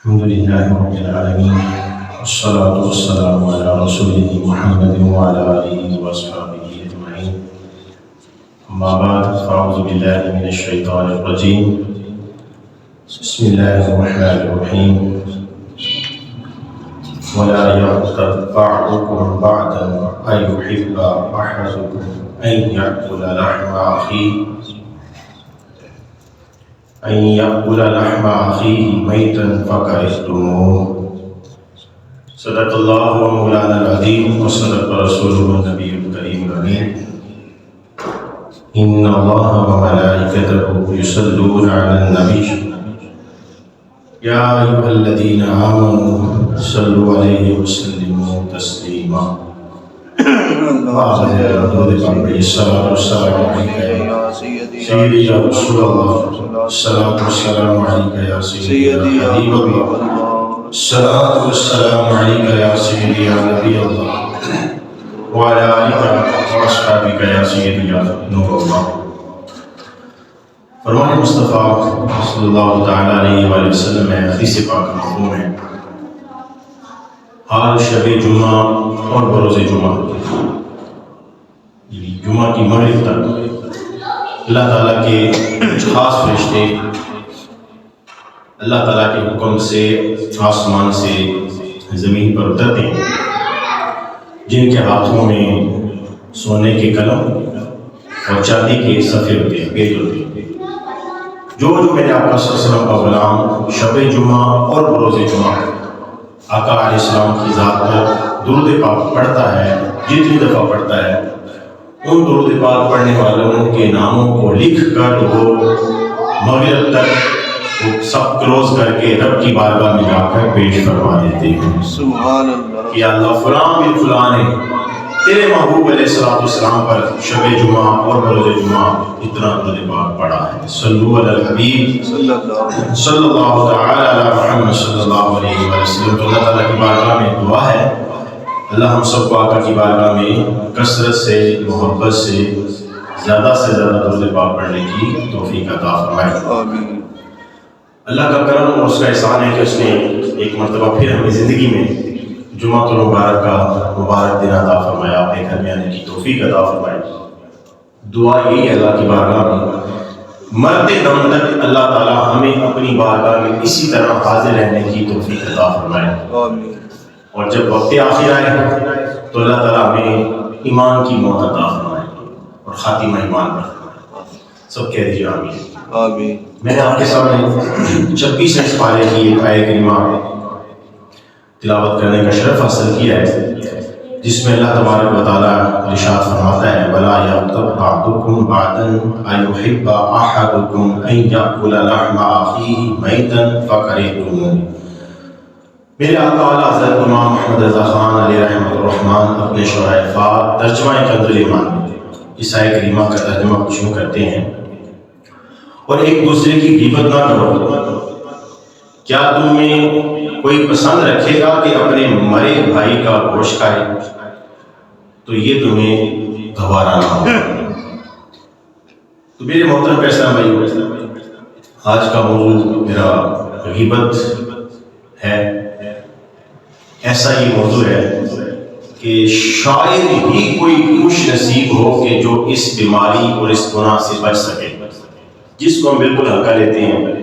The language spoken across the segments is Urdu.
الحمد لله رب العالمين والصلاة والسلام على رسوله محمد وعلى آله وأصحابه أجمعين. أما بعد فأعوذ بالله من الشيطان الرجيم. بسم الله الرحمن الرحيم. ولا يغتب بعضكم بعضا أيحب أحدكم أن يأكل لحم أخيه ميتا فكرهتموه. صدق الله ومولانا العظيم وصدق رسوله النبي الكريم الأمين. إن الله وملائكته يصلون على النبي يا أيها الذين آمنوا صلوا عليه وسلموا تسليما. الصلاة والسلام عليك يا سيدي يا رسول الله. الصلاة والسلام عليك يا سيدي يا حبيب الله. الصلاة والسلام عليك يا سيدي يا نبي الله وعلى آلك وأصحابك يا سيدي يا نور الله. فرمان مصطفیٰ صلی اللہ تعالیٰ علیہ وآلہ وسلم میں حدیث پاک مفہوم ہے حال شب جمعہ اور بروز جمعہ، جمعہ کی مغرب تک اللہ تعالیٰ کے کچھ خاص فرشتے اللہ تعالیٰ کے حکم سے آسمان سے زمین پر اترتے ہیں، جن کے ہاتھوں میں سونے کے قلم اور چاندی کے صفحے ہوتے ہیں، پیج ہوتے ہیں. جو میرے آقا صلی اللہ علیہ وسلم کا غلام شب جمعہ اور بروز جمعہ آقا علیہ السلام کی ذات پر درود پاک پڑھتا ہے، جتنی دفعہ پڑھتا ہے ان درود پاک پڑھنے والوں کے ناموں کو لکھ کر وہ مغرب تک وہ سب کلوز کر کے رب کی بارگاہ میں جا کر پیش فرما دیتے ہیں. سبحان اللہ. کہ اللہ فلاں بن فلاں نے تیرے محبوب علیہ السلام پر شب جمعہ اور بروز جمعہ اتنا درود پاک پڑھا ہے. صلو علی الحبیب صلی اللہ تعالی علی محمد صلی اللہ علیہ وسلم. تو اللہ تعالیٰ کی بارگاہ میں دعا ہے اللہ ہم سب کو آقا کی بارگاہ میں کثرت سے محبت سے زیادہ درود پاک پڑھنے کی توفیق عطا فرمائے. آمین. اللہ کا کرم اور اس کا احسان ہے کہ اس نے ایک مرتبہ پھر ہمیں زندگی میں جمعہ المبارک کا مبارک دن عطا فرمایا، اپنے گھر میں آنے کی توفیق عطا فرمائی. دعا یہی ہے اللہ کی بارگاہ میں مرتے دم تک اللہ تعالیٰ ہمیں اپنی بارگاہ میں اسی طرح حاضر رہنے کی توفیق عطا فرمائے. آمین. اور جب وقت آخر آئے تو اللہ تعالیٰ ہمیں ایمان کی موت عطا فرمائے اور خاتمہ ایمان پر فرمائے. سب کہہ دیجیے آمین. آمین. میں نے آپ کے سامنے 26 پارے کی ایک آیت کریمہ تلاوت کرنے کا شرف حاصل کیا ہے، جس میں اللہ تبارک و تعالیٰ ارشاد فرماتا ہے وَلَا يَغْتَبْ بَعْضُكُمْ بَعْضًا أَيُحِبَّ أَحَدُكُمْ أَن يَأْكُلَ لَحْمَ أَخِيهِ مَيْتًا فَكَرِهْتُمُوهُ. میرے آقا اعلیٰ حضرت امام محمد رضا خان علیہ رحمۃ الرحمن اپنے شرح فات ترجمہ کنز ایمان اس آیت کریمہ کا ترجمہ کچھ یوں کرتے ہیں اور ایک دوسرے کی غیبت نہ کرو. کیا تم میں کوئی پسند رکھے گا کہ اپنے مرے بھائی کا گوشت کھائے تو یہ تمہیں گوارا نہ ہو. تو میرے محترم پیسہ بھائی، آج کا موضوع میرا غیبت ہے. ایسا یہ موضوع ہے کہ شاید ہی کوئی خوش نصیب ہو کہ جو اس بیماری اور اس گناہ سے بچ سکے، جس کو ہم بالکل ہلکا لیتے ہیں.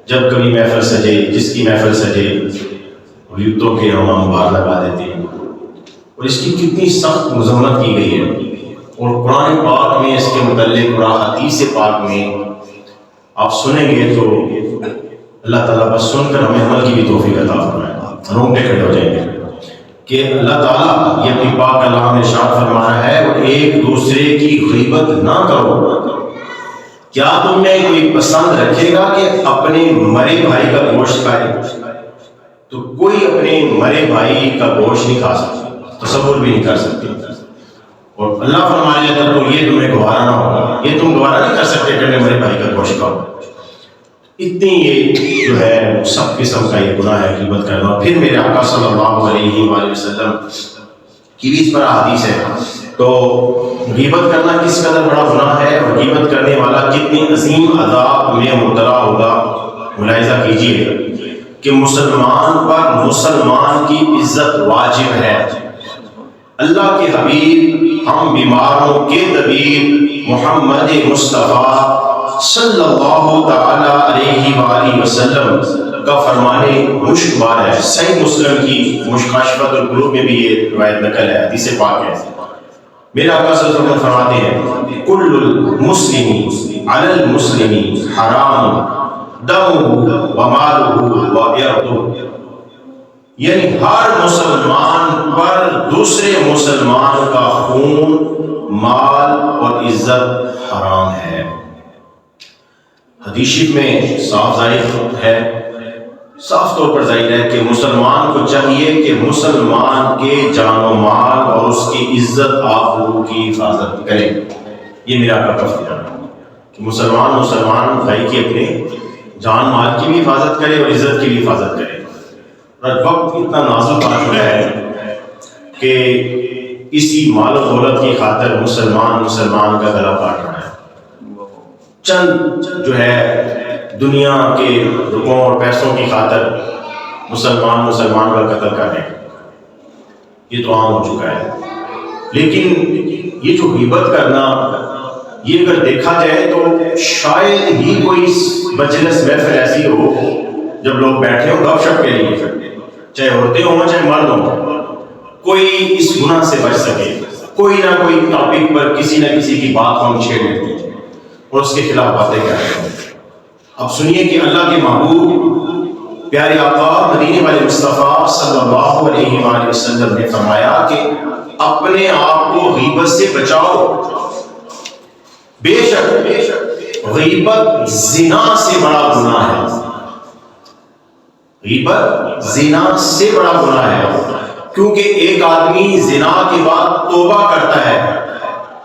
جب کبھی محفل سجے، جس کی محفل سجے غیبتوں کے ہم بار لگا دیتے ہیں، اور اس کی کتنی سخت مذمت کی گئی ہے. اور قرآن پاک میں اس کے متعلق اور حدیث پاک میں آپ سنیں گے تو اللہ تعالیٰ بس سن کر ہمیں عمل کی بھی توفیق عطا فرمائے، رونگٹے کھڑے ہو جائیں گے کہ اللہ تعالیٰ یہ اپنی پاک کلام میں ارشاد فرمایا ہے اور ایک دوسرے کی غیبت نہ کرو. کیا تم میں کوئی پسند رکھے گا کہ اپنے مرے بھائی کا گوشت کھائے؟ تو کوئی اپنے مرے بھائی کا گوشت نہیں کھا سکتا، تصور بھی نہیں کر سکتے. اور اللہ فرمانے لگا تو یہ تمہیں گوارا نہ ہوگا، یہ تم گوارا نہیں کر سکتے کہ اپنے مرے بھائی کا گوشت کھاؤ. اتنی یہ جو ہے سب قسم کا یہ گناہ ہے غیبت کرنا. پھر میرے آقا صلی اللہ علیہ وآلہ وسلم کی بھی اس پر حدیث ہے. تو غیبت کرنا کس قدر بڑا گناہ ہے اور غیبت کرنے والا کتنی عظیم عذاب میں مبتلا ہوگا. ملاحظہ کیجیے کہ کہ مسلمان پر مسلمان کی عزت واجب ہے۔ اللہ کے حبیب، ہم بیماروں کے طبیب محمد مصطفیٰ صلی اللہ تعالی علیہ وآلہ وسلم کا فرمانے مشک بار ہے۔ صحیح مسلم کی مشکاشفت القلوب میں بھی یہ روایت نقل ہے، حدیث پاک ہے۔ میرے آقا صلی اللہ علیہ وسلم فرماتے ہیں کل المسلم علی المسلم حرام دمہ ومالہ وعرضہ، یعنی ہر مسلمان پر دوسرے مسلمان کا خون، مال اور عزت حرام ہے۔ حدیث شریف میں صاف ظاہر ہے، صاف طور پر ظاہر ہے کہ مسلمان کو چاہیے کہ مسلمان کے جان و مال اور اس کی عزت آبرو کی حفاظت کرے۔ یہ میرا آقا کا فرمان ہے کہ مسلمان بھائی کی اپنے جان مال کی بھی حفاظت کرے اور عزت کی بھی حفاظت کرے۔ اور وقت اتنا نازک آ چکا ہے کہ اسی مال و دولت کی خاطر مسلمان کا گلا کاٹ رہا ہے۔ چند جو ہے دنیا کے روپوں اور پیسوں کی خاطر مسلمان کا قتل کر رہے ہیں، یہ تو عام ہو چکا ہے۔ لیکن یہ جو غیبت کرنا، یہ اگر دیکھا جائے تو شاید ہی کوئی مجلس محفل ایسی ہو جب لوگ بیٹھے ہوں گپ شپ کے لیے، چاہے عورتیں ہوں چاہے مرد ہوں، کوئی اس گناہ سے بچ سکے۔ کوئی نہ کوئی ٹاپک پر کسی نہ کسی کی بات ہم چھیڑ لیتے ہیں اور اس کے خلاف باتیں کرتے ہیں۔ اب سنیے کہ اللہ کے محبوب پیارے آقا مدینے والے مصطفیٰ صلی اللہ علیہ وآلہ وسلم نے فرمایا کہ اپنے آپ کو غیبت سے بچاؤ، بے شک غیبت زنا سے بڑا گناہ ہے۔ غیبت زنا سے بڑا گناہ ہے، کیونکہ ایک آدمی زنا کے بعد توبہ کرتا ہے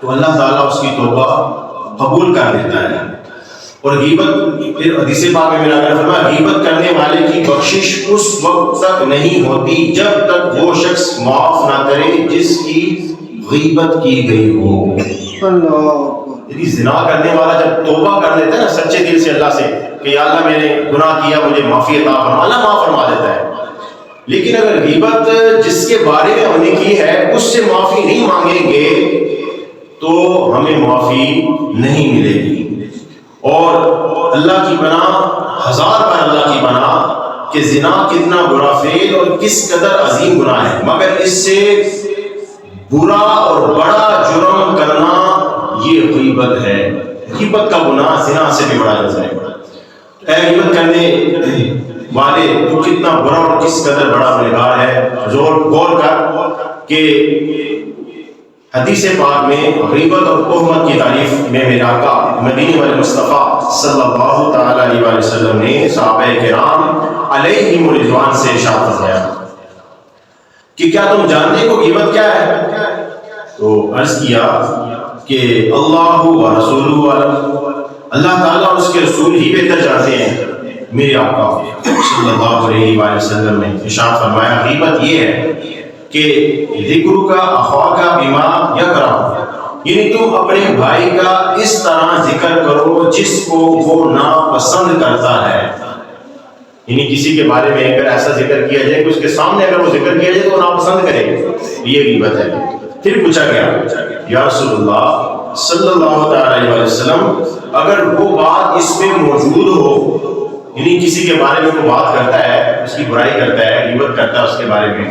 تو اللہ تعالیٰ اس کی توبہ قبول کر لیتا ہے۔ اور غیبت، پھر حدیث پاک میں میرا آقا فرمایا غیبت کرنے والے کی بخشش اس وقت تک نہیں ہوتی جب تک وہ شخص معاف نہ کرے جس کی غیبت کی گئی ہو۔ یعنی زنا کرنے والا جب توبہ کر لیتا ہے نا سچے دل سے اللہ سے کہ یا اللہ میں نے گناہ کیا، مجھے معافی عطا فرما، اللہ معاف فرما دیتا ہے۔ لیکن اگر غیبت جس کے بارے میں ہم نے کی ہے اس سے معافی نہیں مانگیں گے تو ہمیں معافی نہیں ملے گی۔ اور اللہ کی پناہ، ہزار بار اللہ کی پناہ کہ زنا کتنا برا فعل اور کس قدر عظیم گناہ ہے، مگر اس سے برا اور بڑا جرم کرنا یہ غیبت ہے۔ غیبت کا گناہ زنا سے بھی بڑا جزا ہے۔ اے غیبت کرنے والے تو کتنا برا اور کس قدر بڑا گنہگار ہے۔ غور کر کہ حدیث پاک میں غیبت اور تہمت کی تعریف میں میرے آقا مدینے والے مصطفیٰ صلی اللہ تعالی علیہ وآلہ وسلم نے صحابہ کرام علیہم رضوان سے ارشاد فرمایا کہ کیا تم جانتے ہو غیبت کیا ہے؟ تو عرض کیا کہ اللہ و رسولہ عالم، اللہ تعالیٰ اور اس کے رسول ہی بہتر جانتے ہیں۔ میرے آقا صلی اللہ علیہ وآلہ وسلم نے ارشاد فرمایا غیبت یہ ہے کہ ذکر کا اخوا کا بما یکرہ، یعنی تم اپنے بھائی کا اس طرح ذکر کرو جس کو وہ ناپسند کرتا ہے۔ یعنی کسی کے بارے میں اگر ایسا ذکر کیا جائے کہ اس کے سامنے اگر وہ ذکر کیا جائے تو وہ ناپسند کرے، یہ غیبت ہے۔ پھر پوچھا گیا یا رسول اللہ صلی اللہ تعالی علیہ وسلم اگر وہ بات اس میں موجود ہو، یعنی کسی کے بارے میں وہ بات کرتا ہے، اس کی برائی کرتا ہے، غیبت کرتا ہے اس کے بارے میں،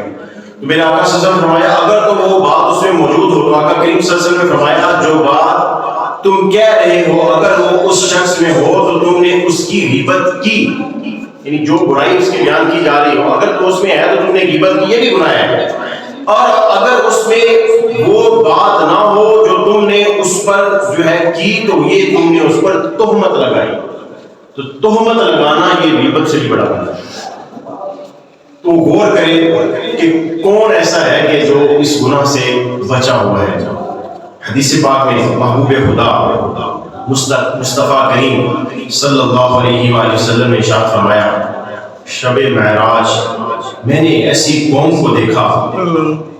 تو میرے آقا صلی اللہ علیہ وسلم نے فرمایا اگر تو وہ بات اس میں موجود ہو تو آقا کریم صلی اللہ علیہ وسلم نے فرمایا جو بات تم کہہ رہے ہو اگر وہ اس شخص میں ہو تو تم نے اس کی غیبت کی، یعنی جو برائی اس کی بیان کی جا رہی ہو اگر تو اس میں ہے تو تم نے غیبت کی، یہ بھی گناہ ہے۔ اور اگر اس میں وہ بات نہ ہو جو تم نے اس پر جو ہے کی تو یہ تم نے اس پر تہمت لگائی، تو تہمت لگانا یہ غیبت سے بھی بڑا گناہ ہے۔ تو غور کرے کہ کون ایسا ہے کہ جو اس گناہ سے بچا ہوا ہے۔ حدیث پاک میں محبوب خدا مصطفیٰ کریم صلی اللہ علیہ وآلہ وسلم نے ارشاد فرمایا شب معراج میں نے ایسی قوم کو دیکھا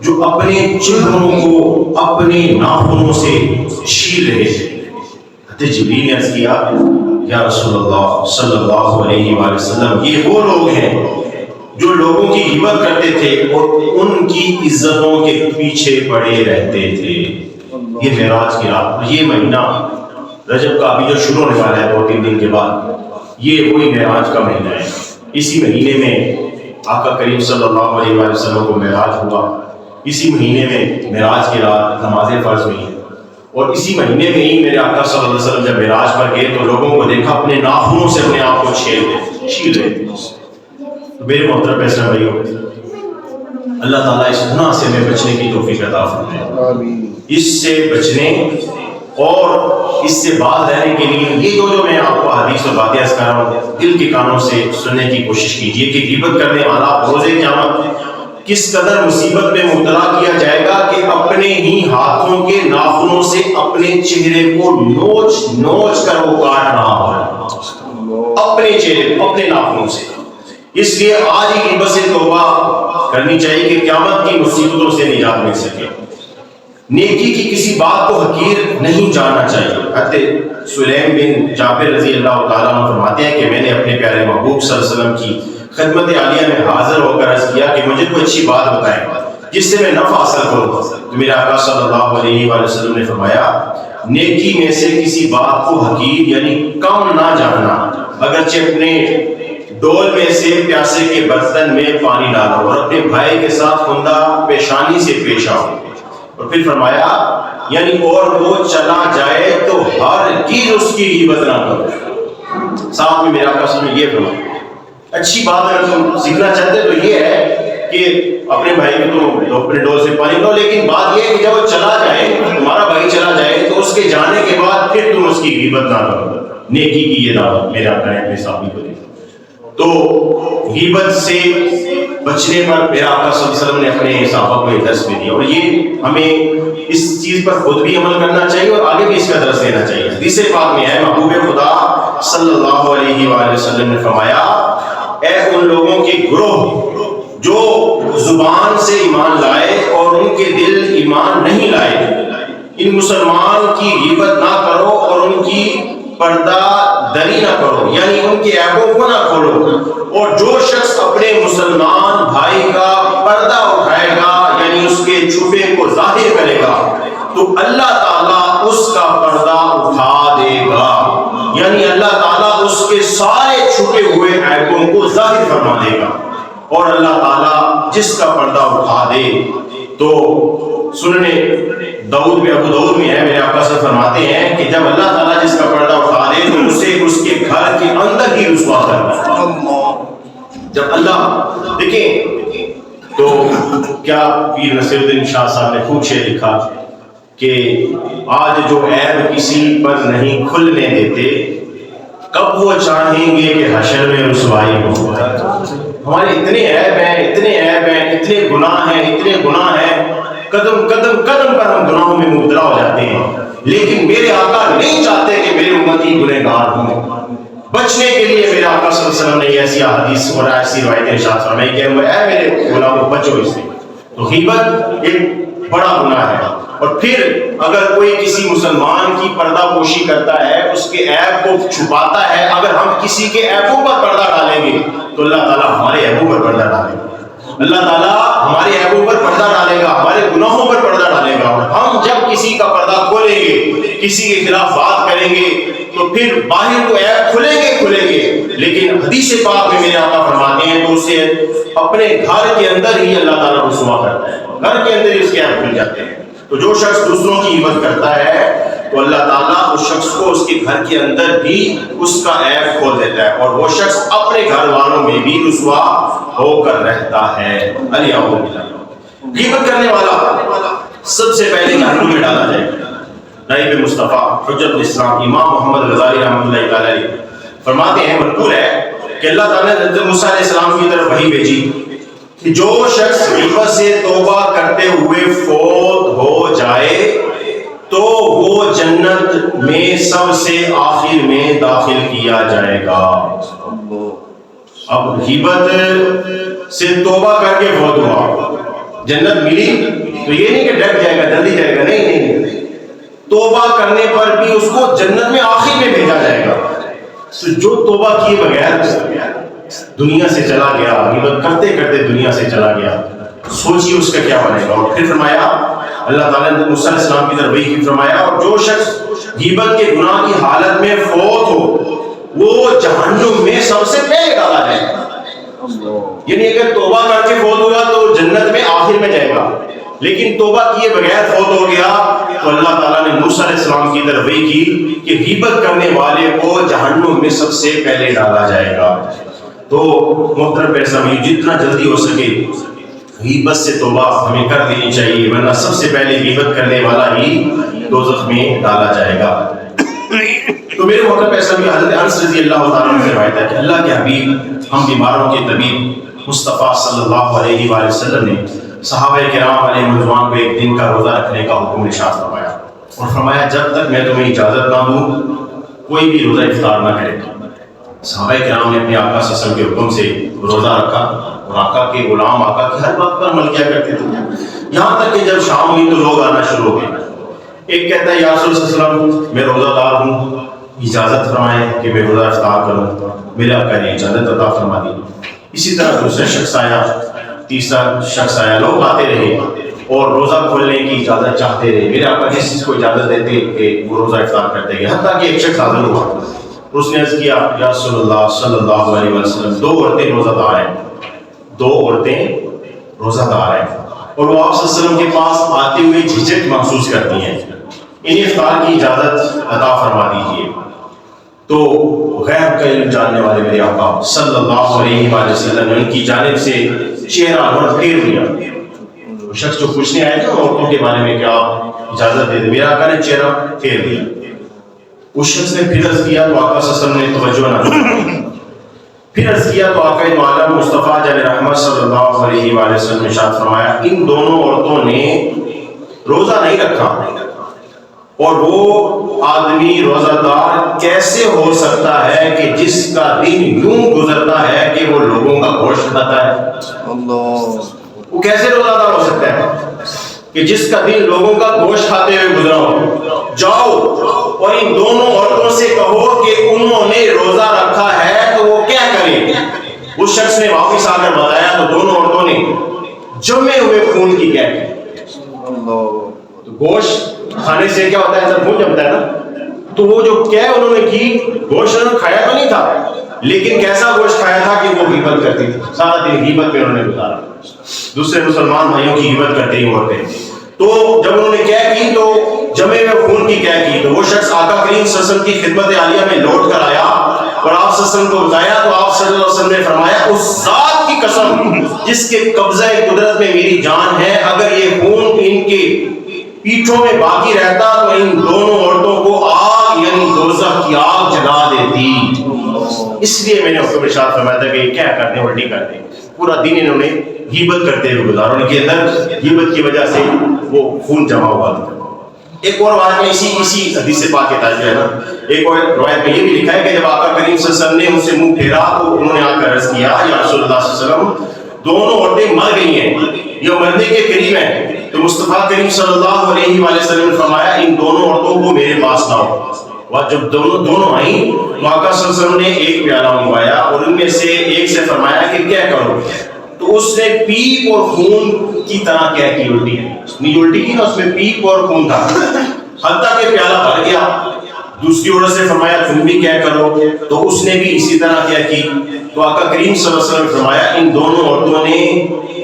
جو اپنے چہروں کو اپنے ناخنوں سے چھیل رہے تھے۔ حضرت جبریل نے عرض کیا یا رسول اللہ صلی اللہ علیہ وآلہ وسلم یہ وہ لوگ ہیں جو لوگوں کی غیبت کرتے تھے اور ان کی عزتوں کے پیچھے پڑے رہتے تھے. یہ معراج کی رات، یہ مہینہ رجب کا ابھی جو شروع ہونے والا ہے 2-3 دن کے بعد، یہ وہی معراج کا مہینہ ہے. اسی مہینے میں آقا کریم صلی اللہ علیہ وآلہ وسلم کو معراج ہوا. اسی مہینے میں معراج کی رات نمازیں فرض ہوئی، اور اسی مہینے میں ہی میرے آقا صلی اللہ علیہ وسلم جب معراج پر گئے تو لوگوں کو دیکھا اپنے ناخنوں سے اپنے آپ کو چھیل رہے تھے. میرے محترم اسلام بھائیو، اللہ تعالیٰ اس گناہ سے ہمیں بچنے کی توفیق عطا فرمائے. اس سے بچنے اور اس سے باز رہنے کے لیے یہ جو میں آپ کو حدیث و باتیں عرض کر رہا ہوں، دل کے کانوں سے سننے کی کوشش کیجیے کہ غیبت کرنے والا روز قیامت کس قدر مصیبت میں مبتلا کیا جائے گا کہ اپنے ہی ہاتھوں کے ناخنوں سے اپنے چہرے کو نوچ نوچ کر وہ کاٹ رہا ہو، اپنے چہرے اپنے ناخنوں سے. اس لیے آج ہی غیبت سے توبہ کرنی چاہیے کہ قیامت کی مصیبتوں سے نجات مل سکے. نیکی کی کسی بات کو حقیر نہیں جاننا چاہیے. حضرت سلیم بن جابر رضی اللہ تعالیٰ عنہ فرماتے ہیں کہ میں نے اپنے پیارے محبوب صلی اللہ علیہ وسلم کی خدمت عالیہ میں حاضر ہو کر عرض کیا کہ مجھے کوئی اچھی بات بتائیں جس سے میں نفع حاصل کروں. تو میرے آقا صلی اللہ علیہ وآلہ وسلم نے فرمایا، نیکی میں سے کسی بات کو حقیر یعنی کم نہ جاننا، اگرچہ اپنے ڈول میں سے پیاسے کے برتن میں پانی ڈالو اور اپنے بھائی کے ساتھ خندہ پیشانی سے پیش آؤ. اور پھر فرمایا یعنی اور وہ چلا جائے تو ہرگز اس کی غیبت نہ کرو. ساتھ میں میرا قسم یہ فرمایا اچھی بات اگر تم سیکھنا چاہتے تو یہ ہے کہ اپنے بھائی کو تم اپنے ڈول سے پانی لو، لیکن بات یہ ہے کہ جب وہ چلا جائے، تمہارا بھائی چلا جائے تو اس کے جانے کے بعد پھر تم اس کی غیبت نہ کرو. نیکی کی یہ دعوت میرے آقا نے اپنے صحابی کو دی. تو غیبت سے بچنے پر میرا آقا صلی اللہ علیہ وسلم نے اپنے صحابہ کو ایک درس بھی دیا، اور یہ ہمیں اس چیز پر خود بھی عمل کرنا چاہیے اور آگے بھی اس کا درس دینا چاہیے. حدیث پاک میں ہے، محبوب خدا صلی اللہ علیہ وآلہ وسلم نے فرمایا، اے ان لوگوں کے گروہ جو زبان سے ایمان لائے اور ان کے دل ایمان نہیں لائے، ان مسلمان کی غیبت نہ کرو اور ان کی پردہ دری نہ کرو، یعنی ان کے عیبوں کو نہ کھولو. اور جو شخص اپنے مسلمان بھائی کا پردہ اٹھائے گا یعنی اس کے چھپے کو ظاہر کرے گا تو اللہ تعالیٰ اس کا پردہ اٹھا دے گا، یعنی اللہ تعالیٰ اس کے سارے چھپے ہوئے عیبوں کو ظاہر فرما دے گا. اور اللہ تعالیٰ جس کا پردہ اٹھا دے تو سننے داؤد میں ابو داؤد میں ہے، میرے آقا سے فرماتے ہیں کہ جب اللہ تعالیٰ جس کا پردہ اٹھا دے تو اسے اس کے گھر کے اندر ہی رسوا کرتا ہے. جب اللہ دیکھیں تو کیا پیر نصیر الدین شاہ صاحب نے خوب شعر لکھا کہ آج جو عیب کسی پر نہیں کھلنے دیتے، کب وہ چاہیں گے کہ حشر میں رسوائی ہو. ہمارے اتنے عیب ہیں، اتنے عیب ہیں، اتنے گناہ ہیں، اتنے گناہ ہیں، قدم قدم قدم پر ہم گناہوں میں مبتلا ہو جاتے ہیں، لیکن میرے آقا نہیں چاہتے کہ میرے امتی گنہگار ہوں. بچنے کے لیے میرے آقا صلی اللہ علیہ وسلم نے ایسی احادیث اور ایسی روایتیں ارشاد فرمائی کہ اے میرے غلاموں بچو اس سے. تو غیبت ایک بڑا گناہ ہے. اور پھر اگر کوئی کسی مسلمان کی پردہ پوشی کرتا ہے، اس کے عیب کو چھپاتا ہے، اگر ہم کسی کے عیبوں پر پردہ ڈالیں گے تو اللہ تعالیٰ ہمارے عیبوں پر پردہ ڈالے گا. اللہ تعالیٰ ہمارے عیبوں پر پردہ ڈالے گا، ہمارے گناہوں پر پردہ ڈالے گا. اور ہم جب کسی کا پردہ کھولیں گے، کسی کے خلاف بات کریں گے تو پھر باہر تو عیب کھلیں گے، لیکن حدیث پاک میں میرے آقا فرماتے ہیں تو اسے اپنے گھر کے اندر ہی اللہ تعالیٰ رسوا کرتا ہے، گھر کے اندر ہی اس کے عیب کھل جاتے ہیں. تو جو شخص دوسروں کی عزت کرتا ہے تو اللہ تعالیٰ اس شخص کو اس کے گھر کے اندر بھی اس کا عیب کھول دیتا ہے، اور وہ شخص اپنے گھر والوں میں بھی رسوا ہو کر رہتا ہے. غیبت کرنے والا سب سے پہلے جہنم میں ڈالا جائے گا. نائب مصطفیٰ حجت الاسلام امام محمد غزالی رحمۃ اللہ تعالی علیہ فرماتے ہیں، منقول ہے کہ اللہ تعالیٰ نے حضرت موسیٰ علیہ السلام کی طرف وحی بھیجی کہ جو شخص غیبت سے توبہ کرتے ہوئے فوت ہو جائے تو وہ جنت میں سب سے آخر میں داخل کیا جائے گا. اب غیبت سے توبہ کر کے فوت ہوا، جنت ملی تو یہ نہیں کہ ڈر جائے گا جلدی جائے گا، نہیں، توبہ کرنے پر بھی اس کو جنت میں آخر میں بھیجا جائے گا. جو توبہ کیے بغیر دنیا سے چلا گیا، غیبت کرتے کرتے دنیا سے چلا گیا، سوچیے اس کا کیا بنے گا۔ اور پھر فرمایا اللہ تعالیٰ نے موسیٰ علیہ السلام کی طرف وحی کی، فرمایا اور جو شخص غیبت کے گناہ کی حالت میں فوت ہو وہ جہنم میں سب سے پہلے ڈالا جائے گا۔ یعنی اگر توبہ کر کے فوت ہوا تو جنت میں آخر میں جائے گا، لیکن توبہ کیے بغیر فوت ہو گیا تو اللہ تعالیٰ نے موسیٰ علیہ السلام کی طرف وحی کی کہ غیبت کرنے والے کو جہنم میں سب سے پہلے ڈالا جائے گا۔ تو محترم پیغمبر، جتنا جلدی ہو سکے غیبت سے توبہ ہمیں کر دینی چاہیے، ورنہ سب سے پہلے غیبت کرنے والا ہی دوزخ میں ڈالا جائے گا۔ تو میرے محترم پیغمبر، حضرت انس رضی اللہ تعالیٰ عنہ سے روایت ہے کہ اللہ کے حبیب، ہم بیماروں کے طبیب مصطفیٰ صلی اللہ علیہ وآلہ وسلم نے صحابہ کرام علیہ رضوان کو ایک دن کا روزہ رکھنے کا حکم ارشاد فرمایا، اور فرمایا جب تک میں تمہیں اجازت نہ دوں کوئی بھی روزہ افطار نہ کرے۔ صحابہ کرام نے اپنے آقا صلی اللہ علیہ وسلم کے حکم سے روزہ رکھا، اور آقا کے غلام آقا کی ہر بات پر عمل کیا کرتے تھے، یہاں تک کہ جب شام ہوئی تو لوگ آنا شروع ہو گئے۔ ایک کہتا ہے یا رسول اللہ صلی اللہ علیہ وسلم میں روزہ دار ہوں، اجازت فرمائیں کہ میں روزہ افطار کروں، میرے آقا نے اجازت عطا فرما دی۔ اسی طرح دوسرا شخص آیا، تیسرا شخص آیا، لوگ آتے رہے اور روزہ کھولنے کی اجازت چاہتے رہے، میرے آقا جس چیز کو اجازت دیتے کہ وہ روزہ افطار کرتے گئے، حتیٰ کہ ایک شخص حاضر ہوا، اس نے عرض کیا یا رسول اللہ صلی اللہ علیہ وسلم دو عورتیں روزہ دار ہیں، دو عورتیں روزہ دار ہیں، اور وہ آپ صلی اللہ علیہ وسلم کے پاس آتے ہوئے جھجک محسوس کرتی ہیں، انہیں افطار کی اجازت عطا فرما دیجیے۔ تو غیب کا علم جاننے والے میرے آقا صلی اللہ علیہ وآلہ وسلم نے ان کی جانب سے چہرہ انور پھیر لیا۔ وہ شخص جو پوچھنے آئے تھے عورتوں کے بارے میں کہ آپ اجازت دے دیں، میرے آقا نے چہرہ پھیر لیا۔ اس شخص نے پھر عرض کیا تو آقا صلی اللہ علیہ وسلم نے توجہ نہ کی، پھر عرض کیا تو آقا دو عالم مصطفیٰ جل رحمت صلی اللہ علیہ وآلہ وسلم نے ارشاد فرمایا ان دونوں عورتوں نے روزہ نہیں رکھا، اور وہ آدمی روزہ دار کیسے ہو سکتا ہے کہ جس کا دن یوں گزرتا ہے کہ وہ لوگوں کا گوشت کھاتا ہے۔ وہ کیسے روزہ دار ہو سکتا ہے کہ جس کا دن لوگوں کا گوشت کھاتے ہوئے گزرا ہو؟ جاؤ اور ان دونوں عورتوں سے کہو کہ انہوں نے روزہ رکھا ہے تو وہ کیا کریں۔ اس شخص نے واپس آ کر بتایا تو دونوں عورتوں نے جمے ہوئے خون کی کیا کی۔ تو گوشت کھانے سے کیا ہوتا ہے جب خون جمتا ہے نا، تو وہ جو کیا انہوں نے کی، گوشت انہوں نے کھایا تو نہیں تھا، لیکن کیسا گوشت کھایا تھا کہ وہ غیبت کرتی تھی، سارا دن غیبت میں انہوں نے گزارا، دوسرے مسلمان بھائیوں کی غیبت کرتے ہی ہوتے۔ تو جب انہوں نے کیا کی تو جمے ہوئے خون کی کیا کی، تو وہ شخص آقا کریم صلی اللہ علیہ وسلم کی خدمت عالیہ میں لوٹ کر آیا اور آپ صلی اللہ علیہ وسلم کو بتایا تو آپ صلی اللہ علیہ وسلم نے فرمایا اس ذات کی قسم جس کے قبضہ قدرت میں میری جان ہے، اگر یہ خون ان کے پیٹھوں میں باقی رہتا تو ان دونوں عورتوں کو آگ یعنی دوزخ کی آگ جلا دیتی۔ اس لیے میں نے حکم ارشاد فرمایا تھا کہ کیا کرتے ہیں، الٹی کرتے ہیں، پورا دن انہوں نے غیبت کرتے ہوئے گزارا، ان کے اندر غیبت کی وجہ سے وہ خون جمع ہوا تھا۔ ایک اور روایت میں اسی حدیث پاک کے تاج ہے نا، ایک اور روایت میں یہ بھی لکھا ہے کہ جب آقا کریم صلی اللہ علیہ وسلم نے ان سے منہ پھیرا تو انہوں نے آ کر عرض کیا یا رسول اللہ صلی اللہ علیہ وسلم دونوں عورتیں مر گئی ہیں یا مرنے کے قریب ہیں۔ تو مصطفیٰ کریم صلی اللہ علیہ وآلہ وسلم نے فرمایا ان دونوں عورتوں کو میرے پاس لاؤ۔ اور جب دونوں آئیں تو آقا صلی اللہ علیہ وسلم نے ایک پیالہ منگوایا اور ان میں سے ایک سے فرمایا کہ کیا کرو، تو اس نے پیپ اور خون کی طرح کیا کی، الٹی نہیں الٹی کی نا، اس میں پیپ اور خون تھا، حتیٰ کہ پیالہ بھر گیا۔ دوسری عورت سے فرمایا تم بھی کیا کرو، تو اس نے بھی اسی طرح کیا کی۔ تو آقا کریم صلی اللہ علیہ وسلم نے فرمایا ان دونوں عورتوں نے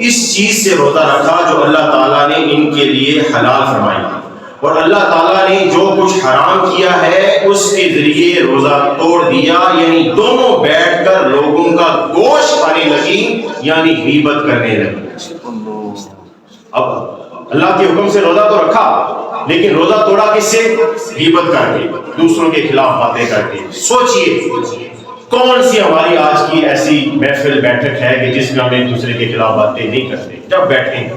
اس چیز سے روزہ رکھا جو اللہ تعالیٰ نے ان کے لیے حلال فرمائی، اور اللہ تعالیٰ نے جو کچھ حرام کیا ہے اس کے ذریعے روزہ توڑ دیا، یعنی دونوں بیٹھ کر لوگوں کا گوشت کھانے لگی یعنی غیبت کرنے لگی۔ اب اللہ کے حکم سے روزہ تو رکھا لیکن روزہ توڑا کس سے؟ غیبت کر کے، دوسروں کے خلاف باتیں کر کے۔ سوچئے کون سی ہماری آج کی ایسی محفل بیٹھک ہے کہ جس میں ہم ایک دوسرے کے خلاف باتیں نہیں کرتے؟ جب بیٹھیں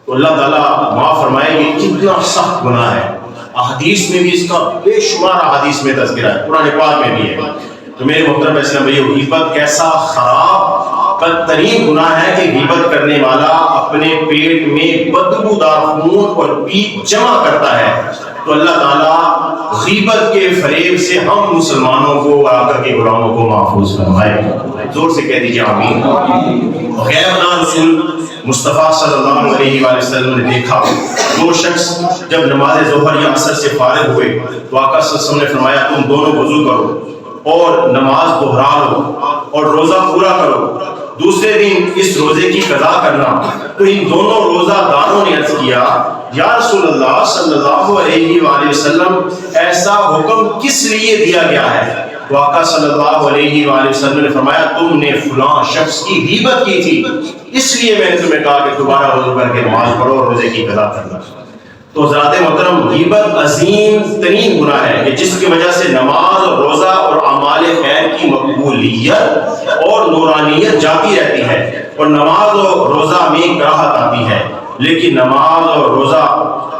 تو اللہ تعالیٰ معاف فرمائے یہ کتنا سخت گناہ ہے، احادیث میں بھی اس کا بے شمار احادیث میں تذکرہ ہے، قرآن پاک میں بھی ہے۔ تو میرے محترم اسلام بھائی، غیبت کیسا خراب بدترین گناہ ہے کہ غیبت کرنے والا اپنے پیٹ میں بدبودار خون اور پیپ جمع کرتا ہے تو اللہ تعالیٰ غیبت کے فریب سے ہم مسلمانوں کو اور آقا کے غلاموں کو محفوظ فرمائے. زور سے کہہ دیجیے آمین. غیب دان رسول مصطفیٰ صلی اللہ علیہ وآلہ وسلم نے دیکھا دو شخص جب نماز ظہر یا عصر سے فارغ ہوئے تو آقا صلی اللہ علیہ وسلم نے فرمایا تم دونوں وضو کرو اور نماز دہرا لو اور روزہ پورا کرو, دوسرے دن اس روزے کی قضا کرنا. تو ان دونوں روزہ داروں نے عرض کیا یا رسول اللہ صلی اللہ علیہ وآلہ وسلم ایسا حکم کس لیے دیا گیا ہے؟ تو آقا صلی اللہ علیہ وآلہ وسلم نے فرمایا تم نے فلاں شخص کی غیبت کی تھی اس لیے میں نے تمہیں کہا کہ دوبارہ وضو کر کے نماز پڑھو اور روزے کی قضا کرنا. تو حضرات محترم غیبت عظیم ترین گناہ ہے کہ جس کی وجہ سے نماز اور روزہ اور اعمال خیر کی مقبولیت اور نورانیت جاتی رہتی ہے, اور نماز اور روزہ میں کراہت آتی ہے. لیکن نماز اور روزہ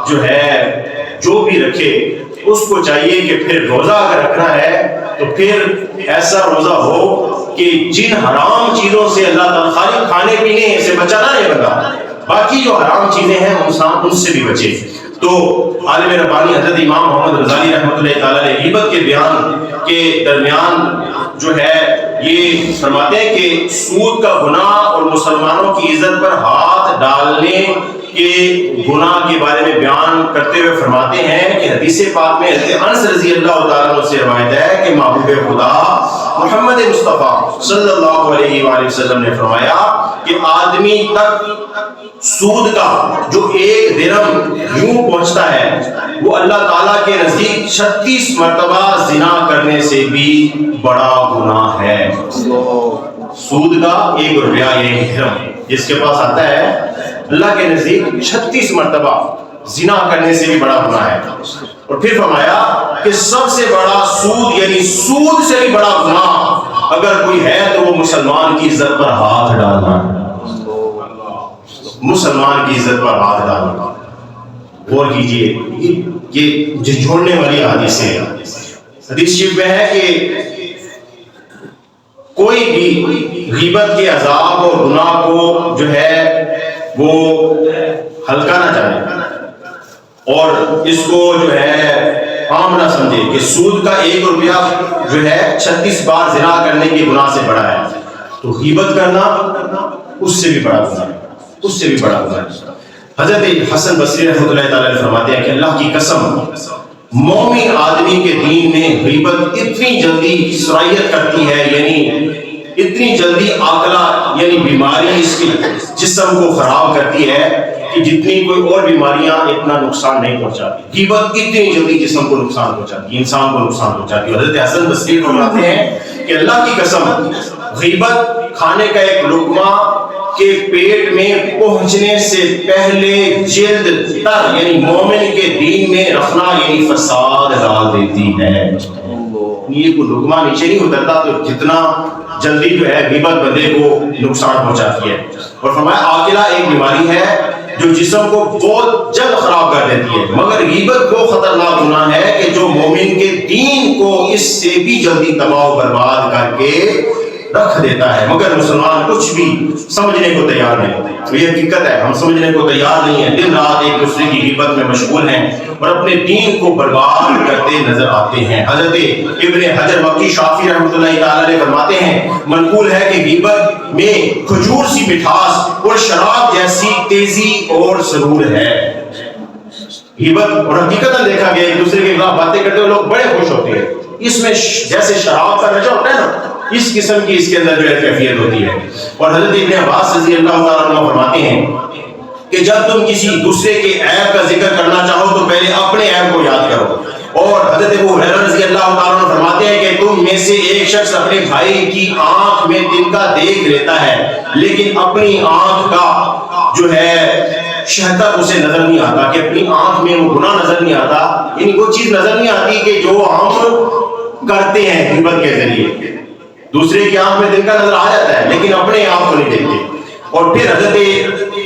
جو ہے جو بھی رکھے اس کو چاہیے کہ پھر روزہ اگر رکھنا ہے تو پھر ایسا روزہ ہو کہ جن حرام چیزوں سے اللہ تعالیٰ خالی کھانے پینے سے بچانا نہیں بتا, باقی جو حرام چیزیں ہیں انسان ان سے بھی بچے. تو عالم ربانی حضرت امام محمد غزالی رحمۃ اللہ تعالیٰ نے غیبت کے بیان کے درمیان جو ہے یہ فرماتے ہیں کہ سود کا گناہ اور مسلمانوں کی عزت پر ہاتھ ڈالنے کے گناہ کے بارے میں بیان کرتے ہوئے فرماتے ہیں کہ حدیث پاک میں حضرت انس رضی اللہ تعالیٰ عنہ سے روایت ہے کہ محبوب خدا محمد مصطفیٰ صلی اللہ علیہ وآلہ وسلم نے فرمایا کہ آدمی تک سود کا جو ایک درہم یوں پہنچتا ہے وہ اللہ تعالیٰ کے نزدیک 36 مرتبہ زنا کرنے سے بھی بڑا گناہ ہے. سود کا ایک روپیہ ایک درہم جس کے پاس آتا ہے اللہ کے نزدیک 36 مرتبہ زنا کرنے سے بھی بڑا گناہ ہے. اور پھر فرمایا کہ سب سے بڑا سود یعنی سود سے بھی بڑا گناہ اگر کوئی ہے تو وہ مسلمان کی عزت پر ہاتھ ڈالنا ہے. مسلمان کی عزت پر ہاتھ ڈالنا. غور کیجئے یہ جھنجھوڑنے والی حدیث ہے. حدیث شریف میں ہے کہ کوئی بھی غیبت کے عذاب اور گناہ کو جو ہے وہ ہلکا نہ جانے اور اس کو جو ہے عام نہ سمجھے کہ سود کا ایک روپیہ جو ہے 36 بار زنا کرنے کے گناہ سے بڑا ہے, تو غیبت کرنا اس سے بھی بڑا گناہ ہے, اس سے بھی بڑا گناہ ہے. حضرت حسن بصری رحمۃ اللہ تعالیٰ نے فرماتے ہیں کہ اللہ کی قسم مومن آدمی کے دین میں غیبت اتنی جلدی سرایت کرتی ہے یعنی اتنی جلدی عاقلہ یعنی بیماری اس کے جسم کو خراب کرتی ہے کہ جتنی کوئی اور بیماریاں اتنا نقصان نہیں پہنچاتی. غیبت اتنی جلدی جسم کو نقصان پہنچاتی ہے, انسان کو نقصان پہنچاتی ہے. حضرت حسن بصری فرماتے ہیں کہ اللہ کی قسم غیبت کھانے کا ایک لقمہ کے پیٹ میں پہنچنے سے پہلے جلد تر یعنی مومن کے دین میں رکھنا یعنی فساد ڈال دیتی ہے. یہ کوئی لقمہ نیچے نہیں اترتا تو جتنا جلدی جو ہے غیبت بندے کو نقصان پہنچاتی ہے. اور فرمایا عاقلہ ایک بیماری ہے جو جسم کو بہت جلد خراب کر دیتی ہے, مگر غیبت کو خطرناک گناہ ہے کہ جو مومن کے دین کو اس سے بھی جلدی تباہ و برباد کر کے رکھ دیتا ہے. مگر مسلمان کچھ بھی سمجھنے کو تیار نہیں. یہ حقیقت ہے, ہم سمجھنے کو تیار نہیں ہیں, دن رات ایک دوسرے کی غیبت میں مشغول ہیں اور اپنے دین کو برباد کرتے نظر آتے ہیں. حضرت ابن حجر مکی شافعی رحمۃ اللہ تعالی علیہ فرماتے ہیں منقول ہے کہ غیبت میں کھجور سی مٹھاس اور شراب جیسی تیزی اور سرور ہے. غیبت اور حقیقت دیکھا گیا ایک دوسرے کے خلاف باتیں کرتے ہوئے لوگ بڑے خوش ہوتے ہیں. اس میں جیسے شراب کا نشہ ہوتا ہے نا, اس قسم کی اس کے اندر جو ہے کیفیت ہوتی ہے. اور حضرت ابن عباس رضی اللہ تعالیٰ عنہ فرماتے ہیں کہ جب تم کسی دوسرے کے عیب کا ذکر کرنا چاہو تو پہلے اپنے عیب کو یاد کرو. اور حضرت ابو ہریرہ رضی اللہ تعالیٰ عنہ فرماتے ہیں کہ تم میں سے ایک شخص اپنے بھائی کی آنکھ میں دن کا دیکھ لیتا ہے لیکن اپنی آنکھ کا جو ہے شہتر اسے نظر نہیں آتا, کہ اپنی آنکھ میں وہ گناہ نظر نہیں آتا, یعنی وہ چیز نظر نہیں آتی کہ جو ہم کرتے ہیں غیبت کے ذریعے. دوسرے کی آنکھ میں دن کا نظر آ جاتا ہے لیکن اپنے آپ کو نہیں دیکھتے. اور پھر حضرت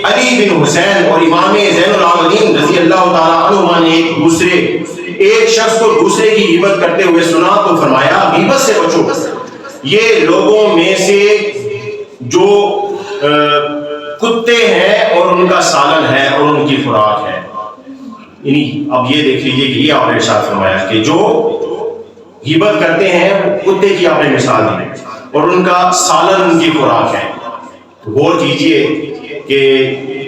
علی بن حسین اور امام زین العابدین رضی اللہ تعالیٰ عنہما نے ایک شخص کو دوسرے کی غیبت کرتے ہوئے سنا تو فرمایا غیبت سے بچو, یہ لوگوں میں سے جو کتے ہیں اور ان کا سالن ہے اور ان کی خوراک ہے. یعنی اب یہ دیکھ لیجئے کہ یہ آپ نے ارشاد فرمایا کہ جو غیبت کرتے ہیں کتے کی آپ نے مثال دی اور ان کا سالن ان کی خوراک ہے. غور کیجئے کہ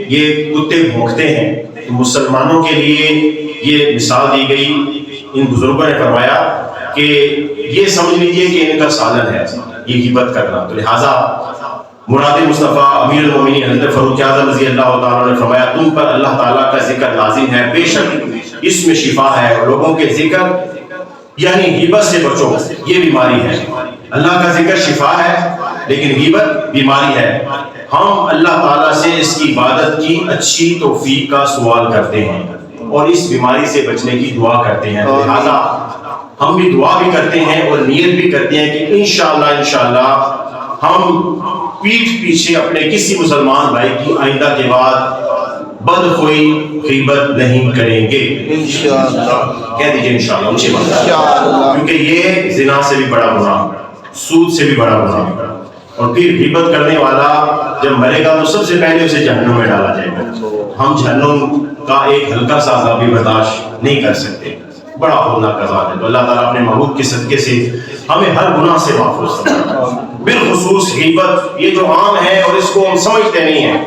یہ کتے بھونکتے ہیں، تو مسلمانوں کے لیے یہ مثال دی گئی. ان بزرگوں نے فرمایا کہ یہ سمجھ لیجئے کہ ان کا سالن ہے یہ غیبت کرنا. تو لہٰذا مراد مصطفیٰ امیر المومنین حضرت فاروق اعظم رضی اللہ تعالیٰ نے فرمایا تم پر اللہ تعالیٰ کا ذکر لازم ہے، بے شک اس میں شفا ہے، اور لوگوں کے ذکر یعنی غیبت سے بچو، یہ بیماری ہے. اللہ کا ذکر شفا ہے لیکن غیبت بیماری ہے. ہم اللہ تعالیٰ سے اس کی عبادت کی اچھی توفیق کا سوال کرتے ہیں اور اس بیماری سے بچنے کی دعا کرتے ہیں. لہٰذا ہم بھی دعا بھی کرتے ہیں اور نیت بھی کرتے ہیں کہ انشاءاللہ ہم پیٹھ پیچھے اپنے کسی مسلمان بھائی کی آئندہ کے بعد بدخوئی غیبت نہیں کریں گے. انشاءاللہ کہہ دیجئے انشاءاللہ اونچی بات، کیونکہ یہ زنا سے بھی بڑا گناہ، سود سے بھی بڑا گناہ. اور پھر غیبت کرنے والا جب مرے گا تو سب سے پہلے اسے جہنم میں ڈالا جائے گا. ہم جہنم کا ایک ہلکا سا عذاب بھی برداشت نہیں کر سکتے، بڑا ہولناک عذاب ہے. تو اللہ تعالیٰ اپنے محبوب کے صدقے سے ہمیں ہر گناہ سے محفوظ فرمائے، بالخصوص غیبت یہ جو عام ہے اور اس کو ہم سمجھتے نہیں ہیں،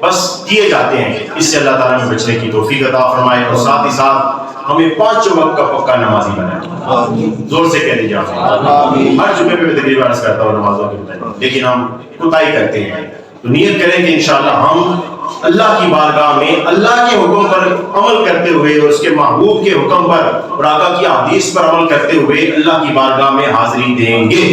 بس کیے جاتے ہیں. اس سے اللہ تعالیٰ میں بچنے کی توفیق عطا فرمائے اور ساتھ ہی ساتھ ہمیں 5 وقت کا پکا نمازی بنائے. زور سے کہہ دیجیے آمین. ہر جمعے پہ میں تقریر عرض کرتا ہوں نمازوں کے بتائیں، لیکن ہم کوتاہی کرتے ہیں. تو نیت کریں کہ انشاءاللہ ہم اللہ کی بارگاہ میں اللہ کے حکم پر عمل کرتے ہوئے اور اس کے محبوب کے حکم پر اور آقا کی حدیث پر عمل کرتے ہوئے اللہ کی بارگاہ میں حاضری دیں گے.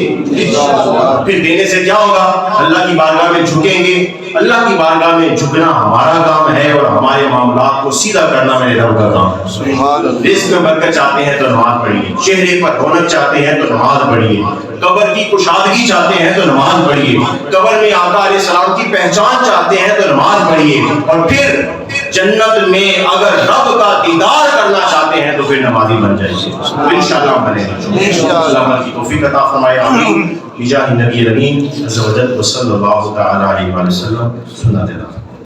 پھر دینے سے کیا ہوگا؟ اللہ کی بارگاہ میں جھکیں گے. اللہ کی بارگاہ میں جھکنا ہمارا کام ہے اور ہمارے معاملات کو سیدھا کرنا میرے رب کا کام ہے. رزق میں برکت چاہتے ہیں تو نماز پڑھیے، چہرے پر رونق چاہتے ہیں تو نماز پڑھیے، قبر کی کشادگی چاہتے ہیں تو نماز پڑھیے، قبر میں آقا علیہ السلام کی پہچان چاہتے ہیں تو نماز پڑھیے، اور پھر جنت میں اگر رب کا دیدار کرنا چاہتے ہیں تو پھر نمازی بن جائیے. انشاءاللہ ہم بنیں گے. اللہ کی توفیق عطا فرمائے. آمین. بجاہ نبی الامین عز و جل وصلی اللہ تعالی علیہ وسلم. سنت اللہ.